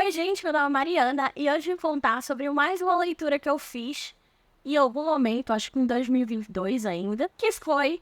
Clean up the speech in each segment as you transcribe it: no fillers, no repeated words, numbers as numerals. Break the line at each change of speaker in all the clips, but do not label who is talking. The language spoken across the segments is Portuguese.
Oi, gente, meu nome é Mariana e hoje eu vou contar sobre mais uma leitura que eu fiz em algum momento, acho que em 2022 ainda, que foi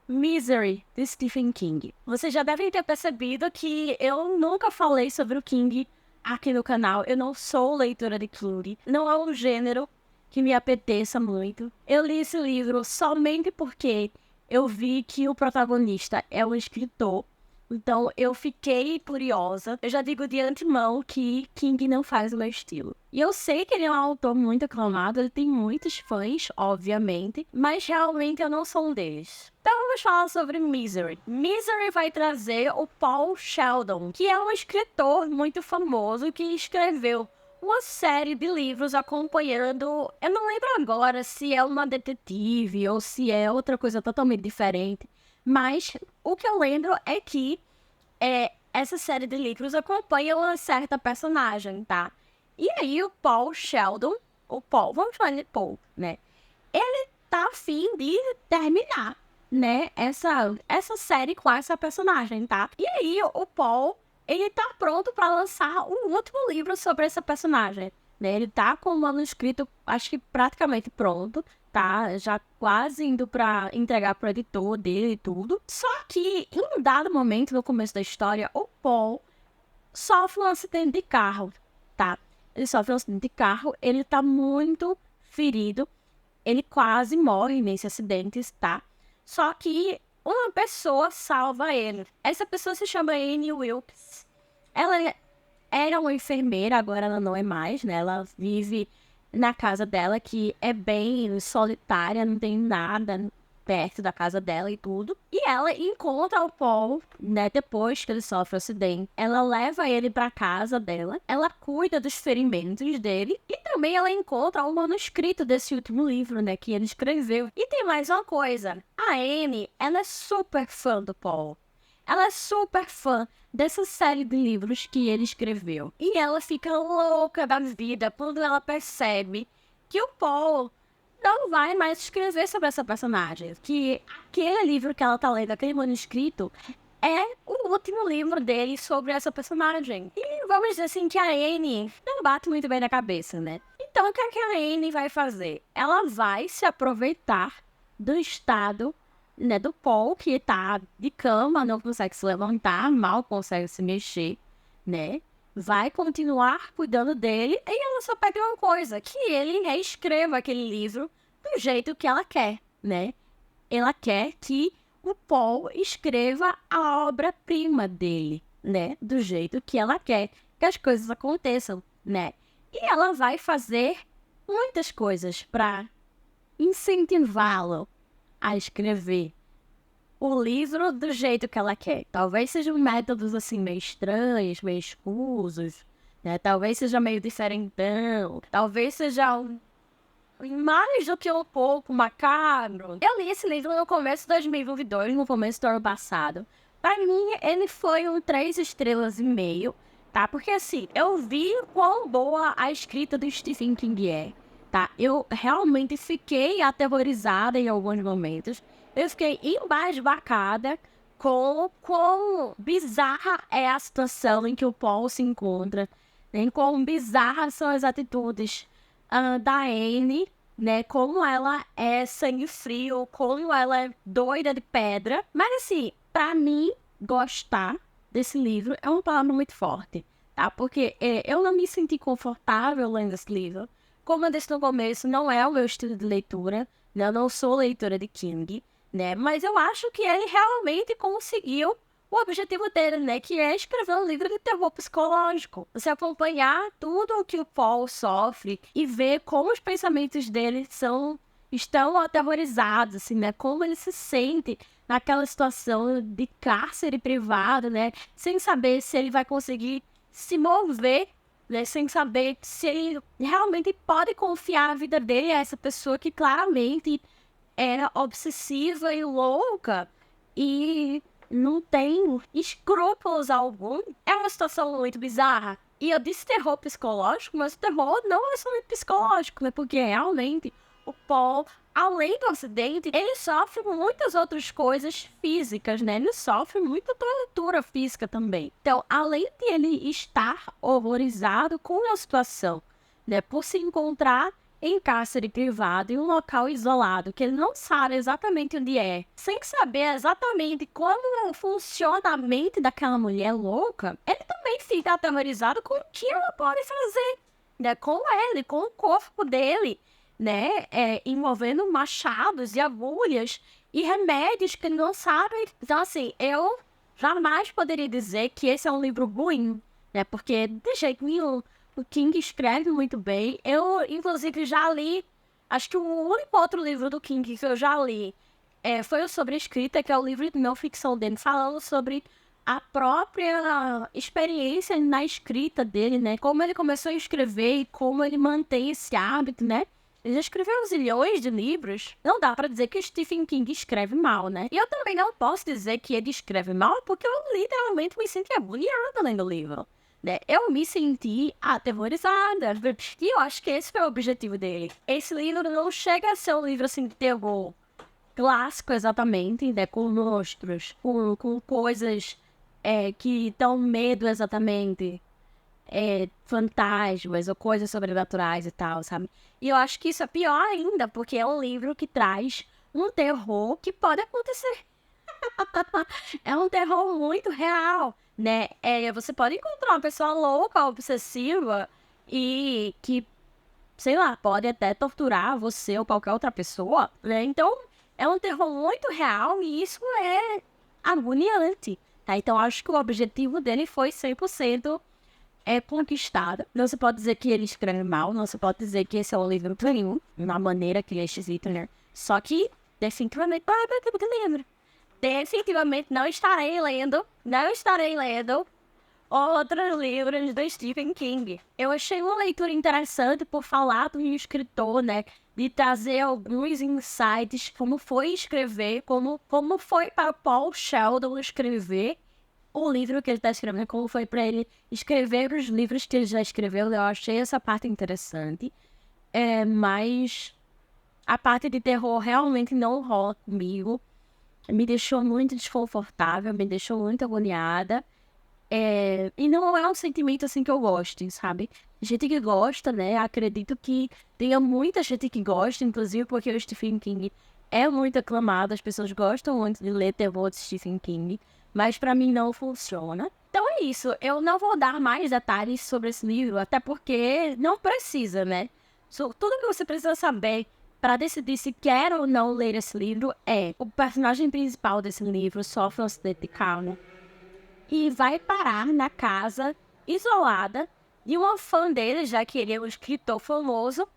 Misery, de Stephen King. Vocês já devem ter percebido que eu nunca falei sobre o King aqui no canal. Eu não sou leitora de King, não é um gênero que me apeteça muito. Eu li esse livro somente porque eu vi que o protagonista é um escritor. Então, eu fiquei curiosa. Eu já digo de antemão que King não faz o meu estilo. E eu sei que ele é um autor muito aclamado, ele tem muitos fãs, obviamente, mas realmente eu não sou um deles. Então, vamos falar sobre Misery. Misery vai trazer o Paul Sheldon, que é um escritor muito famoso que escreveu uma série de livros acompanhando... Eu não lembro agora se é uma detetive ou se é outra coisa totalmente diferente. Mas o que eu lembro é que essa série de livros acompanha uma certa personagem, tá? E aí o Paul Sheldon, o Paul, vamos chamar ele de Paul, né? Ele tá a fim de terminar, né? Essa série com essa personagem, tá? E aí o Paul, ele tá pronto para lançar um último livro sobre essa personagem, né? Ele tá com o manuscrito, acho que praticamente pronto, tá? Já quase indo para entregar pro editor dele e tudo. Só que em um dado momento, no começo da história, o Paul sofre um acidente de carro, tá? Ele sofre um acidente de carro, ele tá muito ferido, ele quase morre nesse acidente, tá? Só que uma pessoa salva ele. Essa pessoa se chama Annie Wilkes. Ela era uma enfermeira, agora ela não é mais, né? Ela vive na casa dela, que é bem solitária, não tem nada perto da casa dela e tudo. E ela encontra o Paul, né, depois que ele sofre o acidente. Ela leva ele pra casa dela, ela cuida dos ferimentos dele e também ela encontra o manuscrito desse último livro, né, que ele escreveu. E tem mais uma coisa, a Anne, ela é super fã do Paul. Ela é super fã dessa série de livros que ele escreveu. E ela fica louca da vida quando ela percebe que o Paul não vai mais escrever sobre essa personagem. Que aquele livro que ela tá lendo, aquele manuscrito, é o último livro dele sobre essa personagem. E vamos dizer assim que a Anne não bate muito bem na cabeça, né? Então o que a Anne vai fazer? Ela vai se aproveitar do estado, né, do Paul, que tá de cama, não consegue se levantar, mal consegue se mexer, né? Vai continuar cuidando dele e ela só pede uma coisa, que ele reescreva aquele livro do jeito que ela quer, né? Ela quer que o Paul escreva a obra-prima dele, né? Do jeito que ela quer que as coisas aconteçam, né? E ela vai fazer muitas coisas para incentivá-lo a escrever o livro do jeito que ela quer. Talvez sejam métodos assim meio estranhos, meio escusos, né? Talvez seja meio diferentão, talvez seja mais do que um pouco macabro. Eu li esse livro no começo de 2022, no começo do ano passado. Pra mim, ele foi um 3,5 estrelas, tá? Porque assim, eu vi quão boa a escrita do Stephen King é, tá? Eu realmente fiquei aterrorizada em alguns momentos. Eu fiquei embasbacada com quão bizarra é a situação em que o Paul se encontra, né? Quão bizarras são as atitudes da Anne, né? Como ela é sangue frio, como ela é doida de pedra. Mas assim, pra mim, gostar desse livro é uma palavra muito forte, tá? Porque eu não me senti confortável lendo esse livro. Como eu disse no começo, não é o meu estilo de leitura, né? Eu não sou leitora de King, né? Mas eu acho que ele realmente conseguiu o objetivo dele, né? Que é escrever um livro de terror psicológico. Você acompanhar tudo o que o Paul sofre e ver como os pensamentos dele estão aterrorizados, assim, né? Como ele se sente naquela situação de cárcere privado, né? Sem saber se ele vai conseguir se mover, né? Sem saber se ele realmente pode confiar a vida dele a essa pessoa que claramente era obsessiva e louca e não tem escrúpulos algum. É uma situação muito bizarra. E eu disse terror psicológico, mas o terror não é somente psicológico, né? Porque realmente o Paul além do acidente, ele sofre muitas outras coisas físicas, né? Ele sofre muita tortura física também. Então, além de ele estar horrorizado com a situação, né? Por se encontrar em cárcere privado, em um local isolado, que ele não sabe exatamente onde é, sem saber exatamente como funciona a mente daquela mulher louca, ele também fica aterrorizado com o que ela pode fazer, né? Com ele, com o corpo dele, né? Envolvendo machados e agulhas e remédios que ele não sabe. Então, assim, eu jamais poderia dizer que esse é um livro ruim, né? Porque, de jeito nenhum, o King escreve muito bem. Eu, inclusive, já li, acho que o único outro livro do King que eu já li foi o Sobre Escrita, que é o livro de não ficção dele, falando sobre a própria experiência na escrita dele, né? Como ele começou a escrever e como ele mantém esse hábito, né? Ele já escreveu zilhões de livros. Não dá pra dizer que o Stephen King escreve mal, né? E eu também não posso dizer que ele escreve mal, porque eu literalmente me senti agoniada lendo o livro, né? Eu me senti aterrorizada. E eu acho que esse foi o objetivo dele. Esse livro não chega a ser um livro assim de terror clássico exatamente, né? Com monstros, com coisas que dão medo exatamente. Fantasmas ou coisas sobrenaturais e tal, sabe? E eu acho que isso é pior ainda, porque é um livro que traz um terror que pode acontecer. É um terror muito real, né? Você pode encontrar uma pessoa louca, obsessiva e que, sei lá, pode até torturar você ou qualquer outra pessoa, né? Então, é um terror muito real e isso é agoniante, tá? Então, acho que o objetivo dele foi 100% conquistado. Não se pode dizer que ele escreve mal, não se pode dizer que esse é um livro ruim, na maneira que ele é escrito, né? Só que, definitivamente, definitivamente não estarei lendo outros livros do Stephen King. Eu achei uma leitura interessante por falar do escritor, né? De trazer alguns insights, como foi escrever, como foi para Paul Sheldon escrever o livro que ele está escrevendo, como foi para ele escrever os livros que ele já escreveu. Eu achei essa parte interessante. Mas a parte de terror realmente não rola comigo. Me deixou muito desconfortável, me deixou muito agoniada. E não é um sentimento assim que eu goste, sabe? Gente que gosta, né? Acredito que tenha muita gente que gosta, inclusive porque o Stephen King é muito aclamado, as pessoas gostam muito de ler terror de Stephen King, mas pra mim não funciona. Então é isso, eu não vou dar mais detalhes sobre esse livro, até porque não precisa, né? Tudo que você precisa saber para decidir se quer ou não ler esse livro o personagem principal desse livro sofre um acidente de carro e vai parar na casa isolada de uma fã dele, já que ele é um escritor famoso,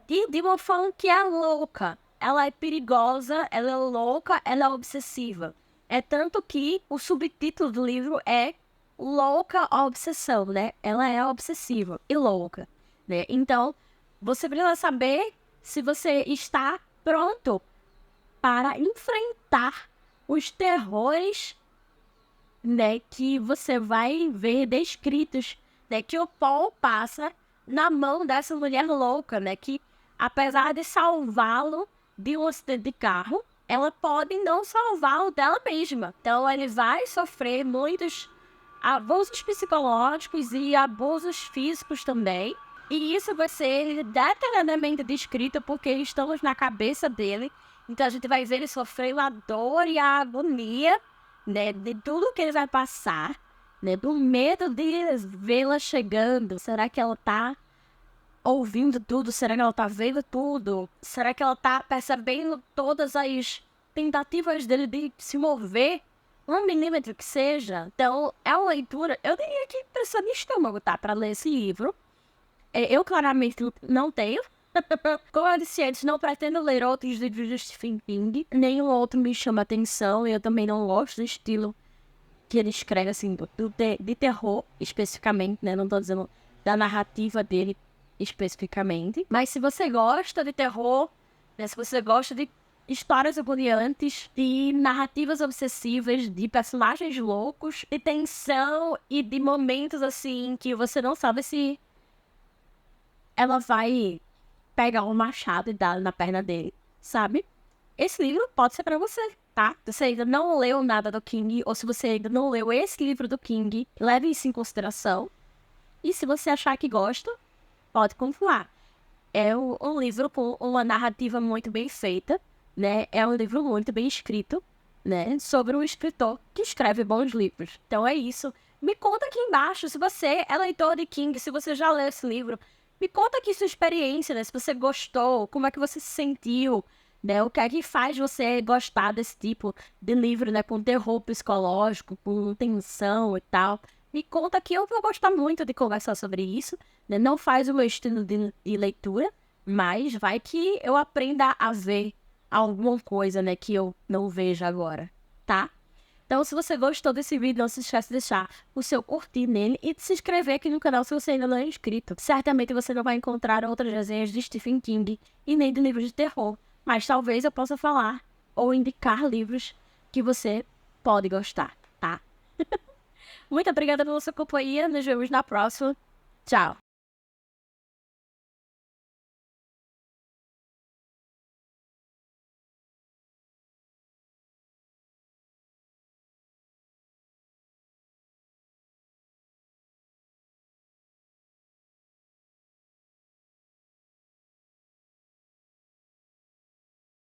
e de uma fã que é louca. Ela é perigosa, ela é louca, ela é obsessiva. É tanto que o subtítulo do livro é Louca Obsessão, né? Ela é obsessiva e louca, né? Então, você precisa saber se você está pronto para enfrentar os terrores, né, que você vai ver descritos, né, que o Paul passa na mão dessa mulher louca, né, que apesar de salvá-lo de um acidente de carro, ela pode não salvá-lo dela mesma. Então ele vai sofrer muitos abusos psicológicos e abusos físicos também. E isso vai ser detalhadamente descrito porque estamos na cabeça dele. Então a gente vai ver ele sofrendo a dor e a agonia, né, de tudo que ele vai passar, né, do medo de vê-la chegando. Será que ela tá ouvindo tudo? Será que ela tá vendo tudo? Será que ela tá percebendo todas as tentativas dele de se mover? 1 milímetro que seja. Então, é uma leitura, eu diria que precisa de estômago, tá? Pra ler esse livro. Eu claramente não tenho. Como eu disse antes, não pretendo ler outros livros de Stephen King. Nenhum outro me chama atenção. Eu também não gosto do estilo que ele escreve, assim, de terror, especificamente, né? Não tô dizendo da narrativa dele especificamente. Mas se você gosta de terror, né? Se você gosta de histórias agoniantes, de narrativas obsessivas, de personagens loucos, de tensão e de momentos, assim, que você não sabe se ela vai pegar um machado e dar na perna dele. sabe? Esse livro pode ser para você, tá? Se você ainda não leu nada do King, ou se você ainda não leu esse livro do King, leve isso em consideração. E se você achar que gosta, pode continuar. É um livro com uma narrativa muito bem feita, né? É um livro muito bem escrito, né? Sobre um escritor que escreve bons livros. Então é isso. Me conta aqui embaixo se você é leitor de King, se você já leu esse livro. Me conta aqui sua experiência, né? Se você gostou, como é que você se sentiu, né? O que é que faz você gostar desse tipo de livro, né? Com terror psicológico, com tensão e tal. Me conta aqui, eu vou gostar muito de conversar sobre isso, né? Não faz o meu estilo de leitura, mas vai que eu aprenda a ver alguma coisa, né? Que eu não vejo agora, tá? Então, se você gostou desse vídeo, não se esqueça de deixar o seu curtir nele e de se inscrever aqui no canal se você ainda não é inscrito. Certamente você não vai encontrar outras resenhas de Stephen King e nem de livros de terror, mas talvez eu possa falar ou indicar livros que você pode gostar, tá? Muito obrigada pela sua companhia, nos vemos na próxima. Tchau!